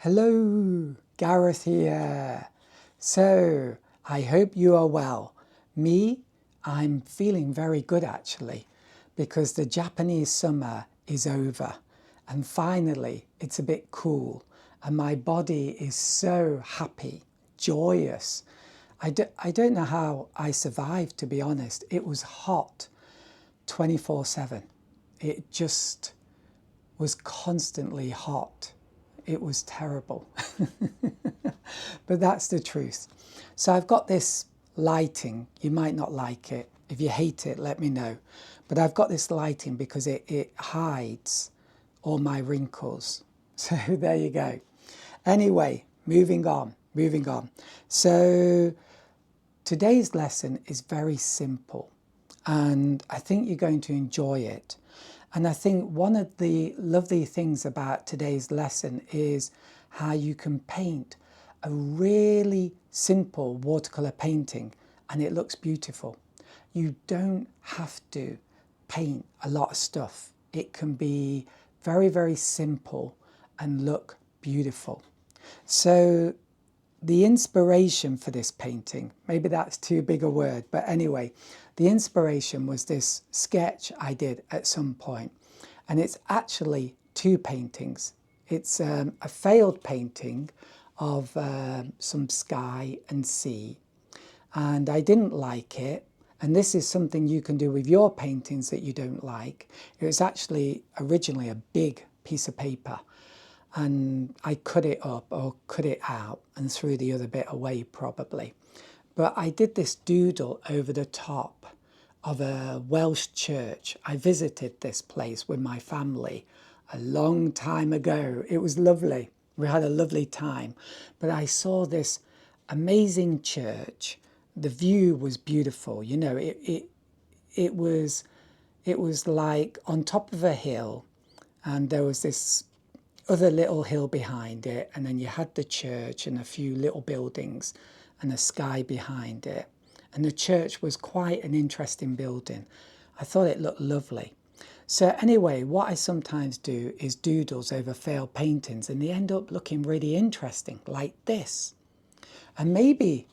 Hello, Gareth here. So, I hope you are well. Me, I'm feeling very good actually, because the Japanese summer is over and finally it's a bit cool and my body is so happy, joyous. I don't know how I survived, to be honest. It was hot 24/7. It just was constantly hot. It was terrible. But that's the truth. So I've got this lighting. You might not like it. If you hate it, let me know. But I've got this lighting because it hides all my wrinkles. So there you go. Anyway, moving on. So today's lesson is very simple and I think you're going to enjoy it. And I think one of the lovely things about today's lesson is how you can paint a really simple watercolor painting and it looks beautiful. You don't have to paint a lot of stuff. It can be very, very simple and look beautiful. So the inspiration for this painting, maybe that's too big a word, but anyway, the inspiration was this sketch I did at some point, and it's actually two paintings. It's a failed painting of some sky and sea, and I didn't like it, and this is something you can do with your paintings that you don't like. It was actually originally a big piece of paper, and I cut it up or cut it out and threw the other bit away probably. But I did this doodle over the top of a Welsh church. I visited this place with my family a long time ago. It was lovely. We had a lovely time. But I saw this amazing church. The view was beautiful. You know, it was like on top of a hill, and there was this other little hill behind it, and then you had the church and a few little buildings and a sky behind it. And the church was quite an interesting building. I thought it looked lovely. So anyway, what I sometimes do is doodles over failed paintings, and they end up looking really interesting, like this. And maybe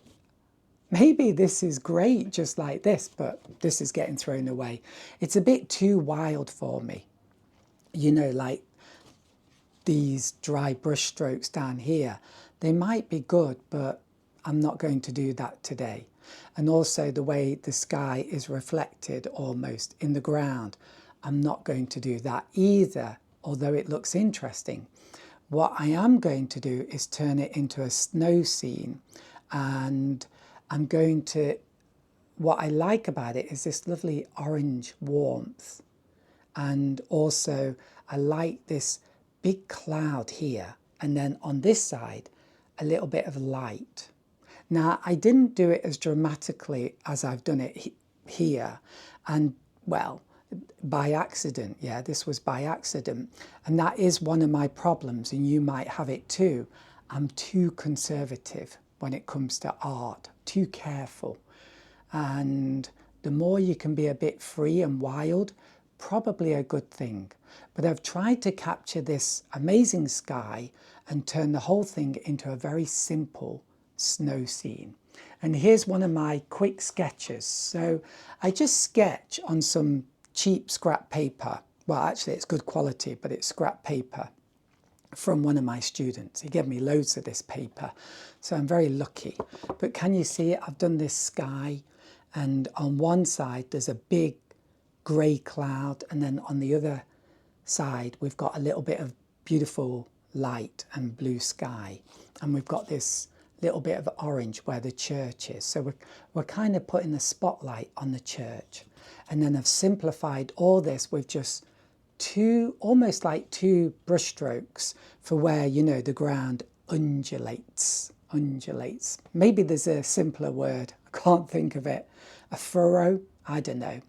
this is great just like this, but this is getting thrown away. It's a bit too wild for me. You know, like these dry brush strokes down here, they might be good, but I'm not going to do that today. And also the way the sky is reflected almost in the ground, I'm not going to do that either, although it looks interesting. What I am going to do is turn it into a snow scene, and I'm going to, what I like about it is this lovely orange warmth, and also I like this big cloud here, and then on this side a little bit of light. Now I didn't do it as dramatically as I've done it here, and well, by accident. Yeah, this was by accident, and that is one of my problems, and you might have it too. I'm too conservative when it comes to art, too careful, and the more you can be a bit free and wild, probably a good thing. But I've tried to capture this amazing sky and turn the whole thing into a very simple snow scene. And here's one of my quick sketches. So I just sketch on some cheap scrap paper. Well, actually it's good quality, but it's scrap paper from one of my students. He gave me loads of this paper, so I'm very lucky. But can you see it? I've done this sky, and on one side there's a big grey cloud, and then on the other side we've got a little bit of beautiful light and blue sky, and we've got this little bit of orange where the church is. So we're kind of putting the spotlight on the church, and then I've simplified all this with just almost like two brush strokes for where, you know, the ground undulates. Maybe there's a simpler word, I can't think of it. A furrow, I don't know.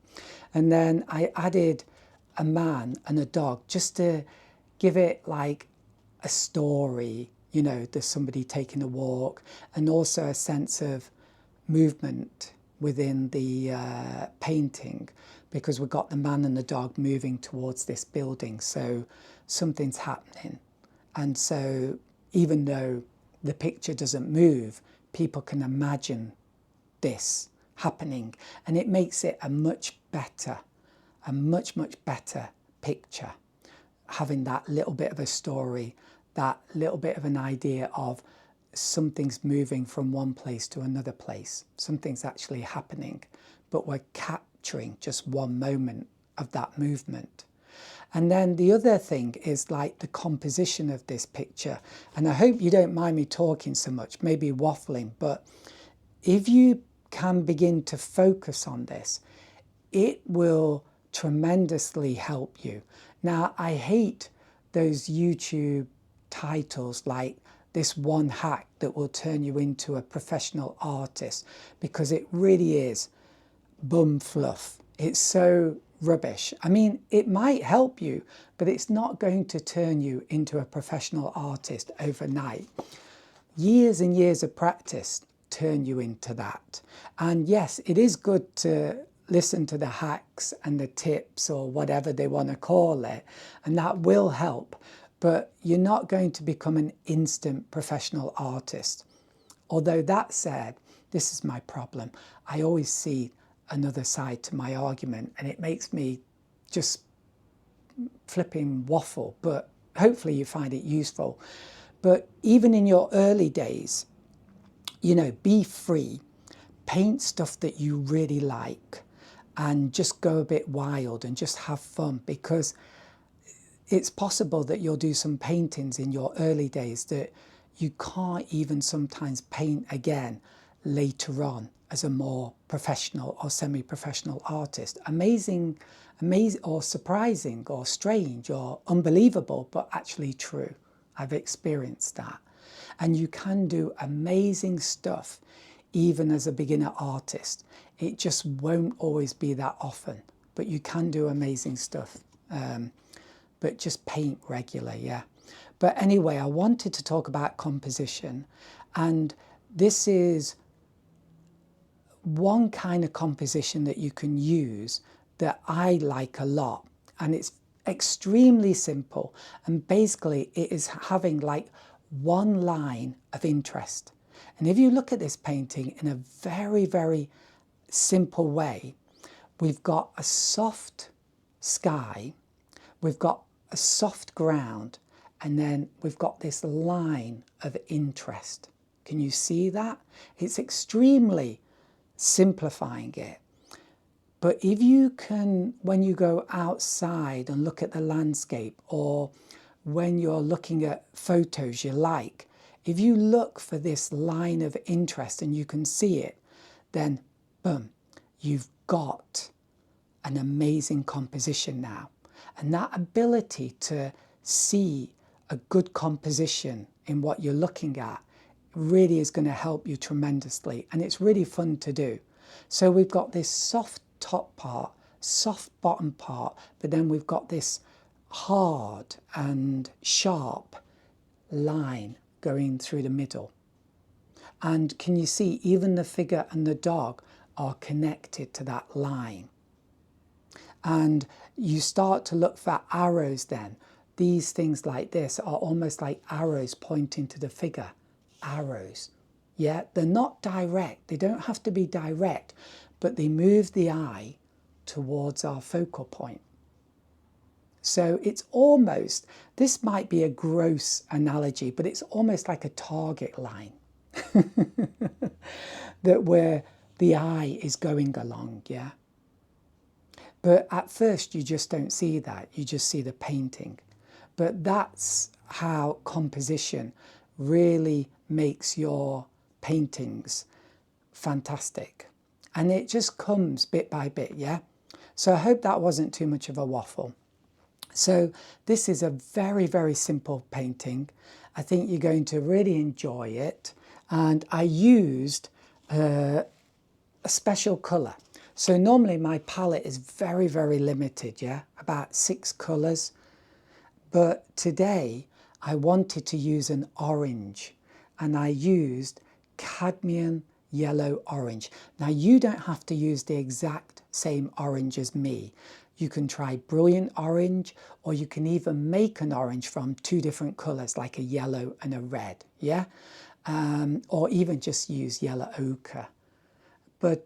And then I added a man and a dog just to give it like a story. You know, there's somebody taking a walk, and also a sense of movement within the painting, because we've got the man and the dog moving towards this building, so something's happening. And so even though the picture doesn't move, people can imagine this happening, and it makes it a much better picture, having that little bit of a story, that little bit of an idea of something's moving from one place to another place, something's actually happening, but we're capturing just one moment of that movement. And then the other thing is like the composition of this picture, and I hope you don't mind me talking so much, maybe waffling, but if you can begin to focus on this, it will tremendously help you. Now, I hate those YouTube titles like this one hack that will turn you into a professional artist, because it really is bum fluff. It's so rubbish. I mean, it might help you, but it's not going to turn you into a professional artist overnight. Years and years of practice turn you into that. And yes, it is good to listen to the hacks and the tips or whatever they want to call it, and that will help, but you're not going to become an instant professional artist. Although that said, this is my problem. I always see another side to my argument, and it makes me just flipping waffle, but hopefully you find it useful. But even in your early days, you know, be free, paint stuff that you really like, and just go a bit wild and just have fun, because it's possible that you'll do some paintings in your early days that you can't even sometimes paint again later on as a more professional or semi-professional artist. Amazing or surprising or strange or unbelievable, but actually true. I've experienced that. And you can do amazing stuff even as a beginner artist. It just won't always be that often, but you can do amazing stuff. But just paint regular, yeah. But anyway, I wanted to talk about composition, and this is one kind of composition that you can use that I like a lot, and it's extremely simple, and basically it is having like one line of interest. And if you look at this painting in a very, very simple way, we've got a soft sky, we've got a soft ground, and then we've got this line of interest. Can you see that? It's extremely simplifying it. But if you can, when you go outside and look at the landscape, or when you're looking at photos you like, if you look for this line of interest and you can see it, then boom, you've got an amazing composition now. And that ability to see a good composition in what you're looking at really is going to help you tremendously, and it's really fun to do. So we've got this soft top part, soft bottom part, but then we've got this hard and sharp line going through the middle. And can you see even the figure and the dog are connected to that line? And you start to look for arrows then. These things like this are almost like arrows pointing to the figure. Arrows. Yeah, they're not direct. They don't have to be direct, but they move the eye towards our focal point. So it's almost, this might be a gross analogy, but it's almost like a target line that where the eye is going along, yeah? But at first you just don't see that, you just see the painting. But that's how composition really makes your paintings fantastic. And it just comes bit by bit, yeah? So I hope that wasn't too much of a waffle. So this is a very, very simple painting. I think you're going to really enjoy it. And I used a special colour. So normally my palette is very, very limited, yeah? About 6 colours. But today I wanted to use an orange, and I used cadmium yellow orange. Now you don't have to use the exact same orange as me. You can try brilliant orange, or you can even make an orange from two different colours, like a yellow and a red, yeah? Or even just use yellow ochre. But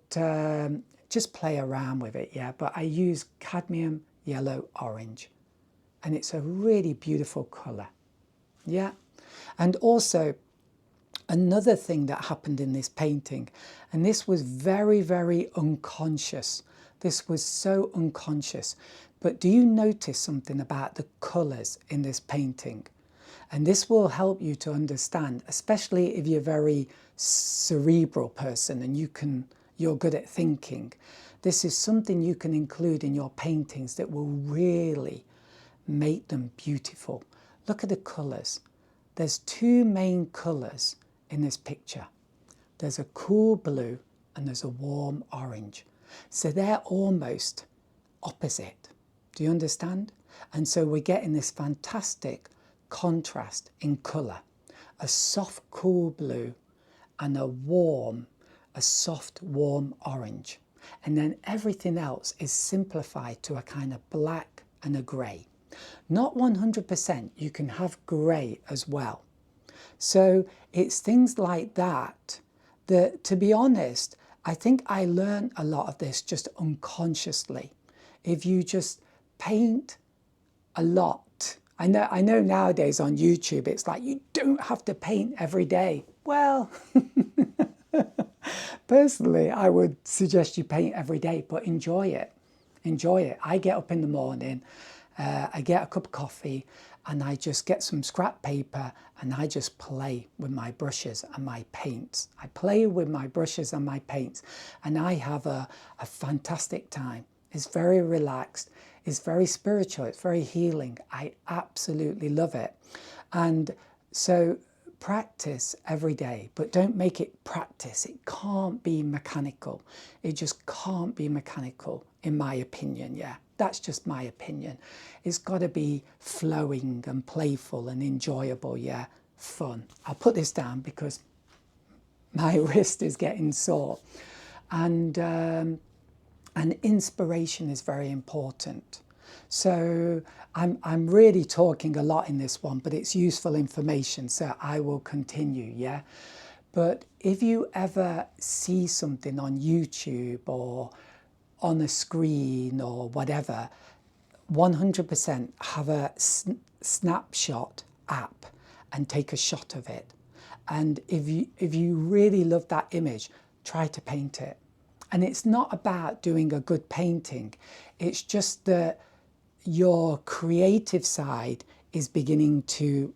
just play around with it, yeah? But I use cadmium yellow orange, and it's a really beautiful colour, yeah? And also, another thing that happened in this painting, and this was very, very unconscious. This was so unconscious. But do you notice something about the colours in this painting? And this will help you to understand, especially if you're a very cerebral person and you're good at thinking. This is something you can include in your paintings that will really make them beautiful. Look at the colours. There's two main colours in this picture. There's a cool blue and there's a warm orange. So they're almost opposite. Do you understand? And so we're getting this fantastic contrast in colour. A soft cool blue and a soft warm orange. And then everything else is simplified to a kind of black and a grey. Not 100%, you can have grey as well. So it's things like that that, to be honest, I think I learned a lot of this just unconsciously. If you just paint a lot, I know nowadays on YouTube it's like you don't have to paint every day. Well, personally, I would suggest you paint every day, but enjoy it. Enjoy it. I get up in the morning, I get a cup of coffee, and I just get some scrap paper and I just play with my brushes and my paints. I play with my brushes and my paints, and I have a fantastic time. It's very relaxed. It's very spiritual. It's very healing. I absolutely love it. And so practice every day, but don't make it practice. It can't be mechanical. It just can't be mechanical, in my opinion, yeah. That's just my opinion. It's got to be flowing and playful and enjoyable, yeah, fun. I'll put this down because my wrist is getting sore. And inspiration is very important. So I'm really talking a lot in this one, but it's useful information, so I will continue, yeah? But if you ever see something on YouTube or on a screen or whatever, 100% have a snapshot app and take a shot of it. And if you really love that image, try to paint it. And it's not about doing a good painting. It's just that your creative side is beginning to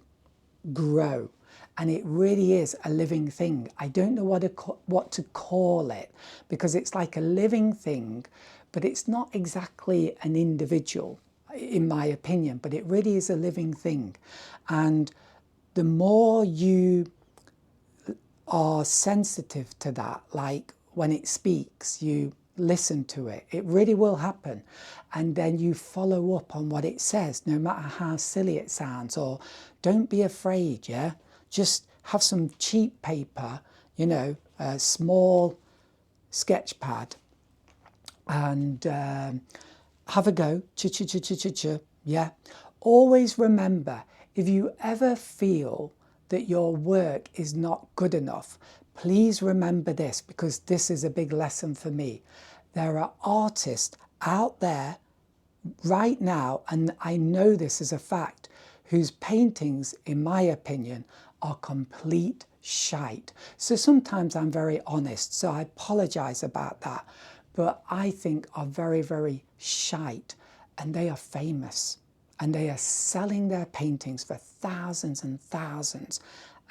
grow. And it really is a living thing. I don't know what to call it, because it's like a living thing, but it's not exactly an individual, in my opinion, but it really is a living thing. And the more you are sensitive to that, like when it speaks, you listen to it, it really will happen. And then you follow up on what it says, no matter how silly it sounds, or don't be afraid, yeah? Just have some cheap paper, you know, a small sketch pad, and have a go, yeah? Always remember, if you ever feel that your work is not good enough, please remember this, because this is a big lesson for me. There are artists out there right now, and I know this is a fact, whose paintings, in my opinion, are complete shite. So sometimes I'm very honest, so I apologise about that, but I think are very, very shite, and they are famous, and they are selling their paintings for thousands and thousands,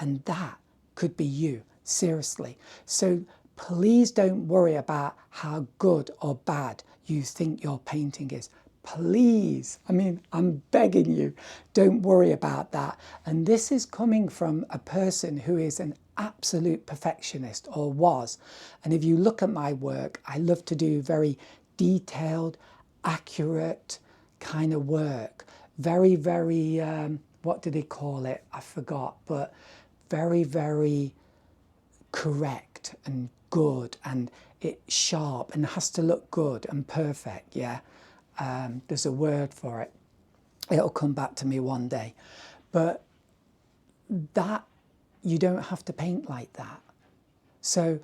and that could be you, seriously. So please don't worry about how good or bad you think your painting is. Please, I mean, I'm begging you, don't worry about that. And this is coming from a person who is an absolute perfectionist, or was. And if you look at my work, I love to do very detailed, accurate kind of work. Very, very, what do they call it? I forgot, but very, very correct and good, and it's sharp and has to look good and perfect, yeah? There's a word for it. It'll come back to me one day. But that, you don't have to paint like that. So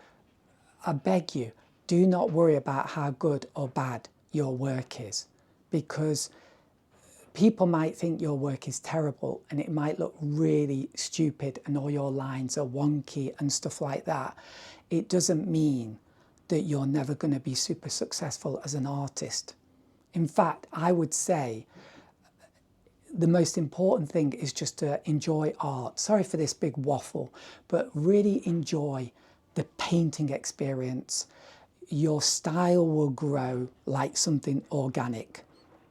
I beg you, do not worry about how good or bad your work is, because people might think your work is terrible and it might look really stupid and all your lines are wonky and stuff like that. It doesn't mean that you're never going to be super successful as an artist. In fact, I would say the most important thing is just to enjoy art. Sorry for this big waffle, but really enjoy the painting experience. Your style will grow like something organic.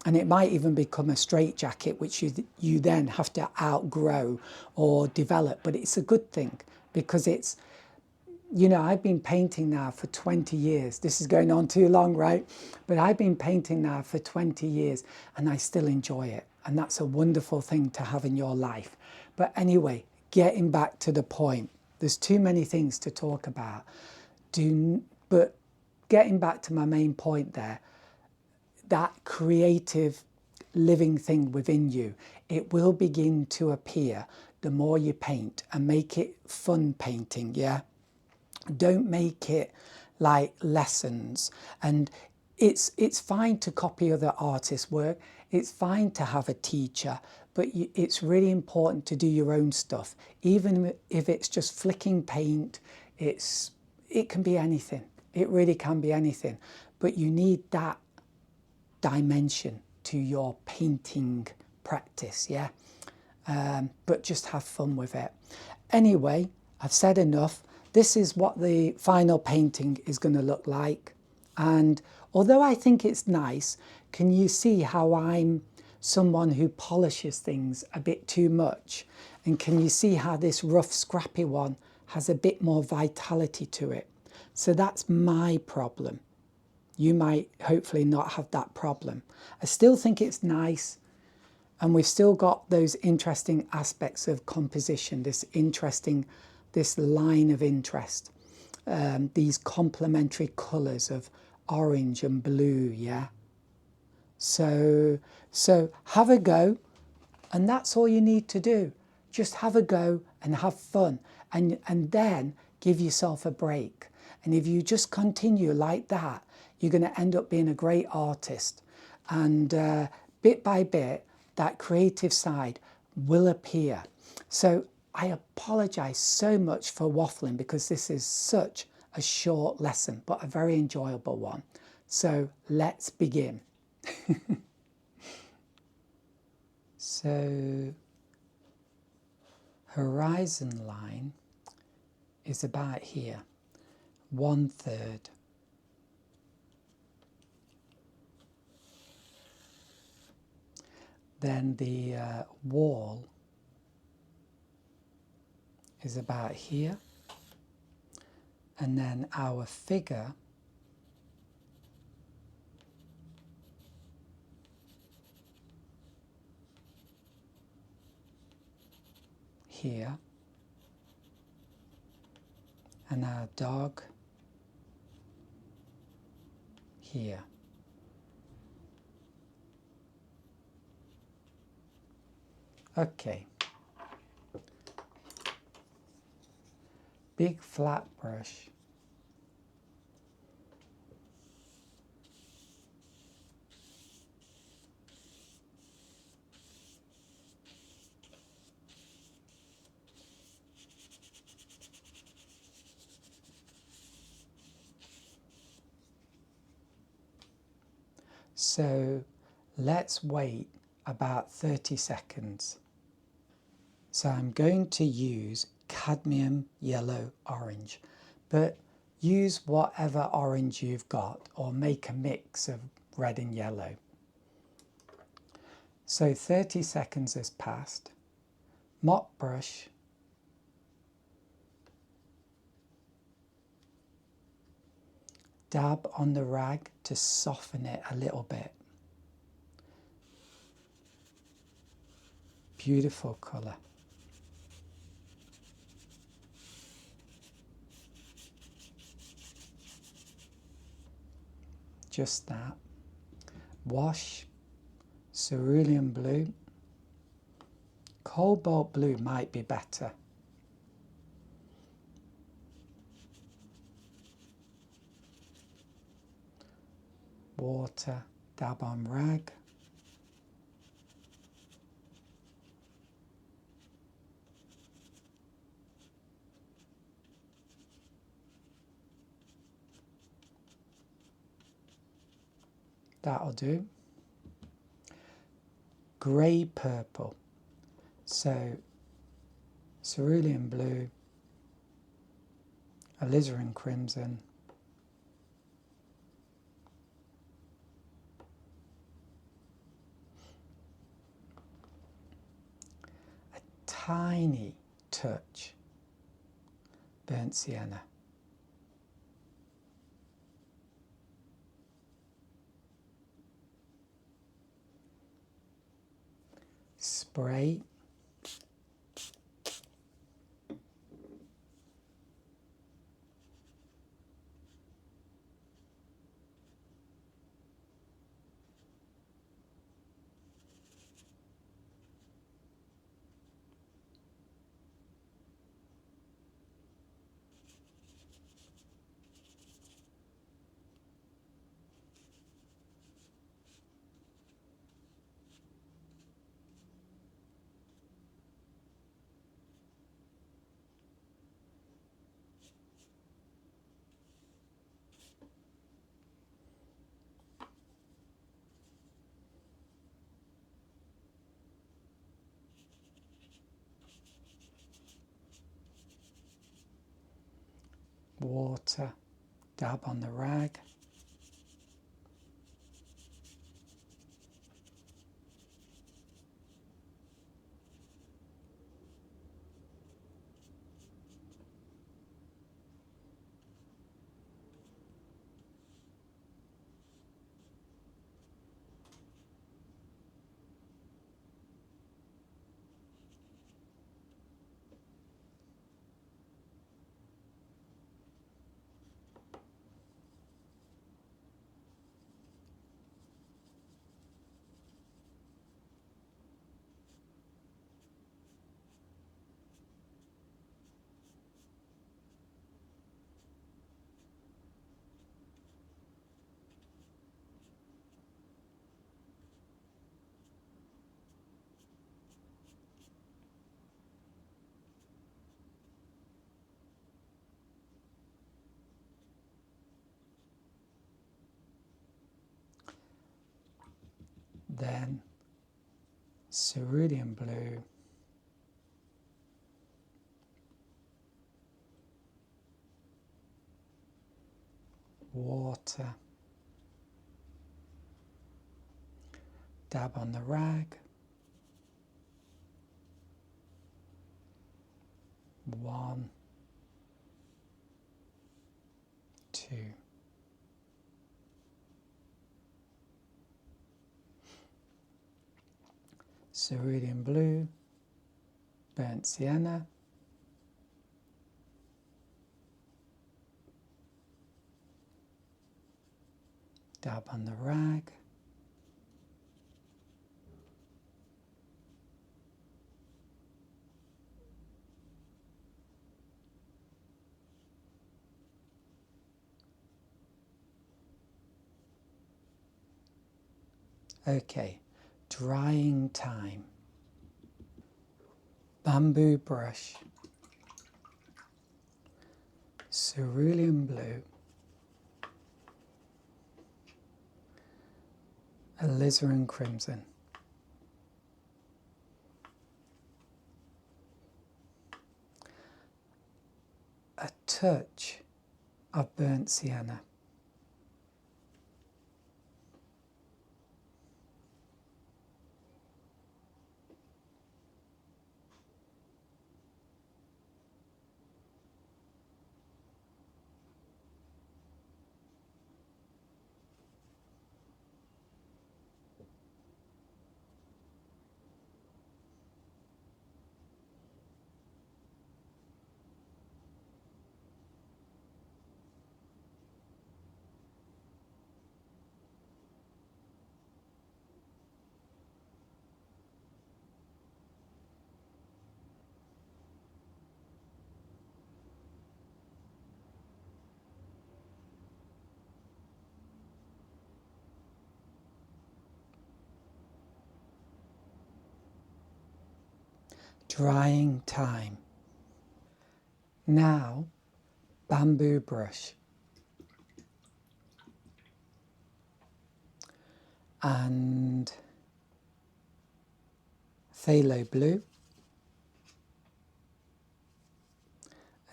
And it might even become a straitjacket, which you then have to outgrow or develop. But it's a good thing, because it's, you know, I've been painting now for 20 years. This is going on too long, right? But I've been painting now for 20 years and I still enjoy it. And that's a wonderful thing to have in your life. But anyway, getting back to the point, there's too many things to talk about. But getting back to my main point there, that creative living thing within you, it will begin to appear the more you paint, and make it fun painting, yeah? Don't make it like lessons. And it's fine to copy other artists' work. It's fine to have a teacher, but it's really important to do your own stuff. Even if it's just flicking paint, it can be anything. It really can be anything. But you need that dimension to your painting practice, yeah? But just have fun with it. Anyway, I've said enough. This is what the final painting is going to look like. And although I think it's nice, can you see how I'm someone who polishes things a bit too much? And can you see how this rough, scrappy one has a bit more vitality to it? So that's my problem. You might hopefully not have that problem. I still think it's nice, and we've still got those interesting aspects of composition, this line of interest, these complementary colours of orange and blue, yeah? So have a go, and that's all you need to do. Just have a go and have fun, and then give yourself a break. And if you just continue like that, you're going to end up being a great artist. And bit by bit, that creative side will appear. So I apologise so much for waffling, because this is such a short lesson, but a very enjoyable one. So let's begin. So horizon line is about here, 1/3. Then the wall is about here, and then our figure here, and our dog here. Okay. Big flat brush. So let's wait about 30 seconds. So I'm going to use cadmium yellow orange, but use whatever orange you've got, or make a mix of red and yellow. So 30 seconds has passed. Mop brush. Dab on the rag to soften it a little bit. Beautiful colour. Just that. wash, cerulean blue. Cobalt blue might be better. Water, dab on rag. That'll do. Grey purple. So cerulean blue, alizarin crimson, a tiny touch burnt sienna. Spray. Water, dab on the rag. Then cerulean blue, water, dab on the rag. 1, 2. Cerulean blue, burnt sienna, dab on the rag. Okay, drying time. Bamboo brush, cerulean blue, alizarin crimson, a touch of burnt sienna. drying time. Now, bamboo brush and phthalo blue,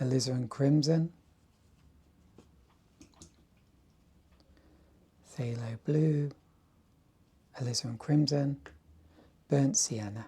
alizarin crimson, phthalo blue, alizarin crimson, burnt sienna.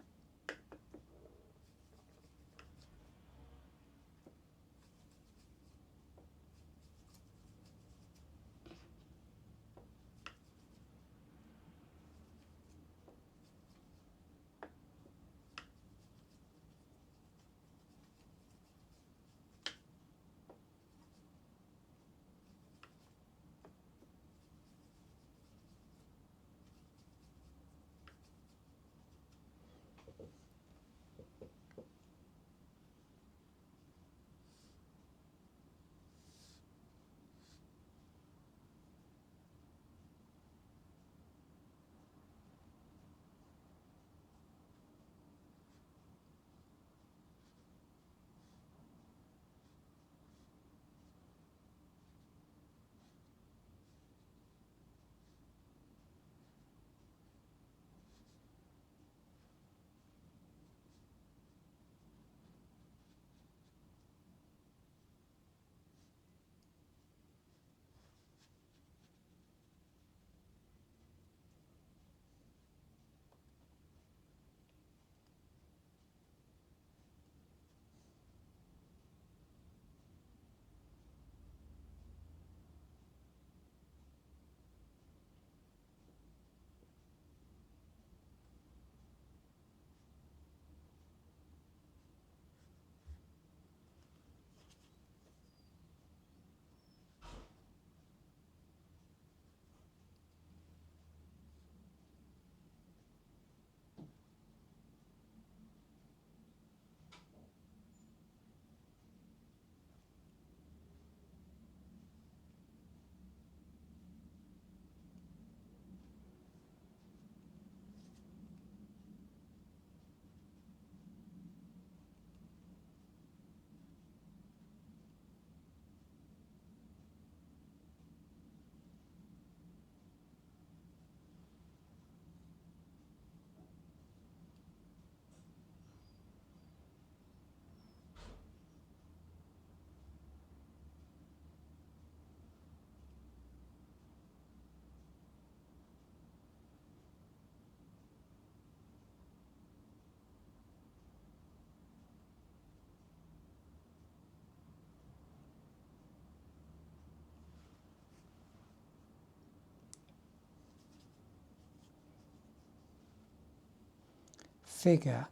Figure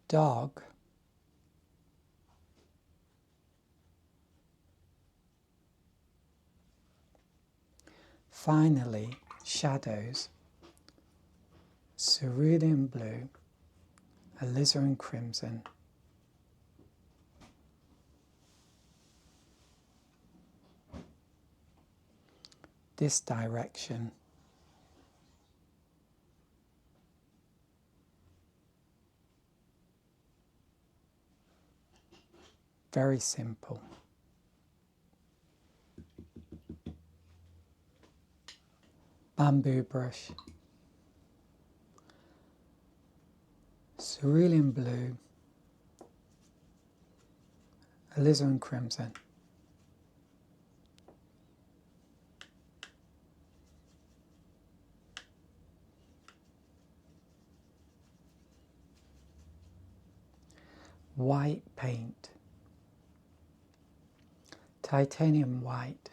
dog, finally shadows, cerulean blue, alizarin crimson, this direction, very simple. Bamboo brush, cerulean blue, alizarin crimson, white paint, titanium white,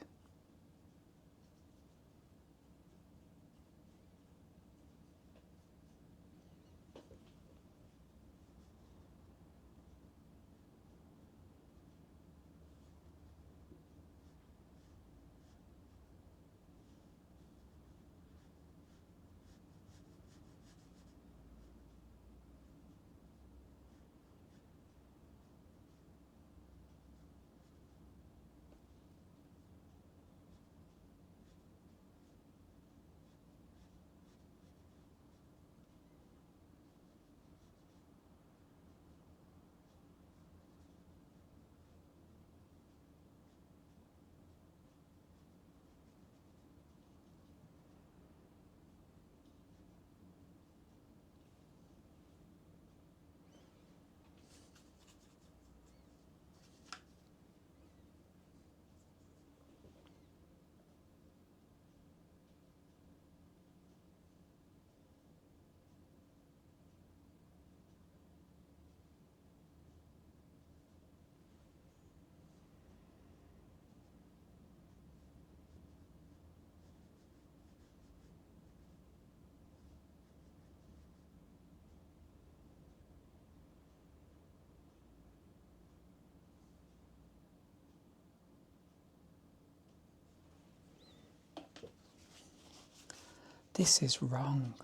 this is wrong.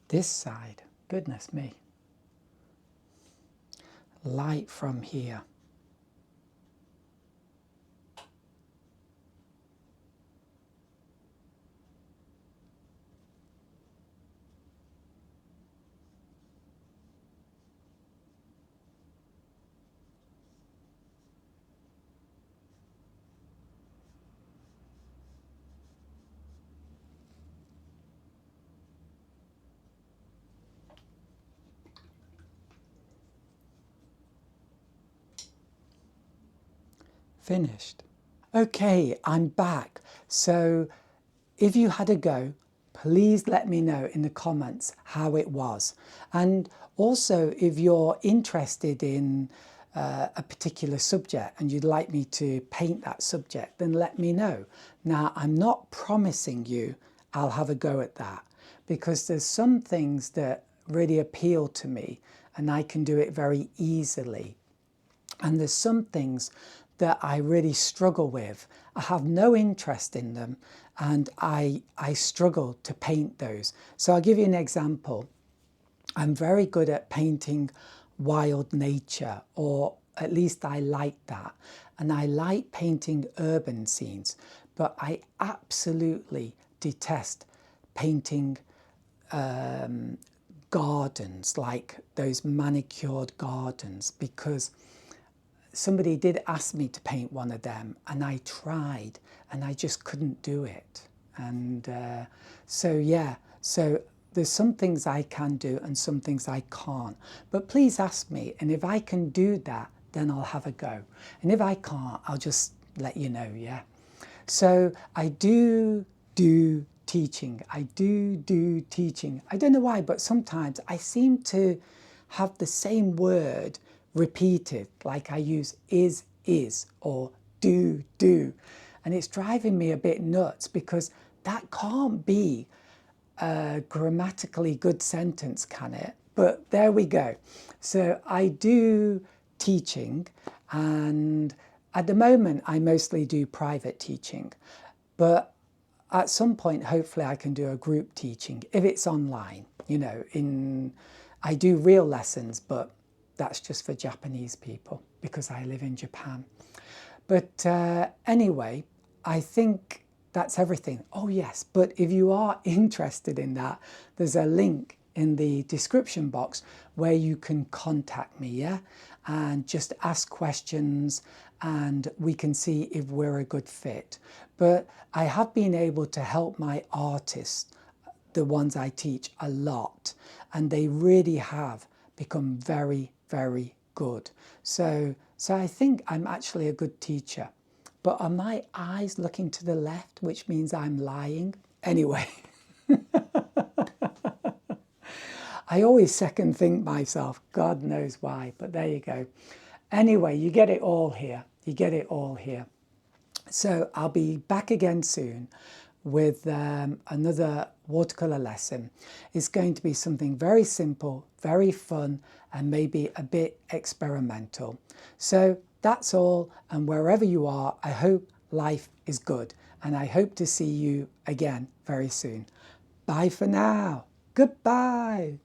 This side, goodness me. Light from here. Finished. Okay, I'm back. So if you had a go, please let me know in the comments how it was. And also, if you're interested in a particular subject and you'd like me to paint that subject, then let me know. Now, I'm not promising you I'll have a go at that, because there's some things that really appeal to me and I can do it very easily. And there's some things that I really struggle with. I have no interest in them and I struggle to paint those. So I'll give you an example. I'm very good at painting wild nature, or at least I like that. And I like painting urban scenes, but I absolutely detest painting gardens, like those manicured gardens, because somebody did ask me to paint one of them and I tried and I just couldn't do it. And so yeah, so there's some things I can do and some things I can't. But please ask me, and if I can do that, then I'll have a go. And if I can't, I'll just let you know, yeah? So I do teaching. I do teaching. I don't know why, but sometimes I seem to have the same word repeated, like I use is, or do. And it's driving me a bit nuts, because that can't be a grammatically good sentence, can it? But there we go. So I do teaching, and at the moment I mostly do private teaching, but at some point hopefully I can do a group teaching if it's online. You know, I do real lessons, but that's just for Japanese people because I live in Japan. But anyway, I think that's everything. Oh yes, but if you are interested in that, there's a link in the description box where you can contact me, yeah? And just ask questions and we can see if we're a good fit. But I have been able to help my artists, the ones I teach, a lot, and they really have become very, very good. So I think I'm actually a good teacher. But are my eyes looking to the left, which means I'm lying? Anyway, I always second think myself, God knows why, but there you go. Anyway, you get it all here. You get it all here. So I'll be back again soon with another watercolor lesson. It's going to be something very simple, very fun, and maybe a bit experimental. So that's all, and wherever you are, I hope life is good, and I hope to see you again very soon. Bye for now. Goodbye.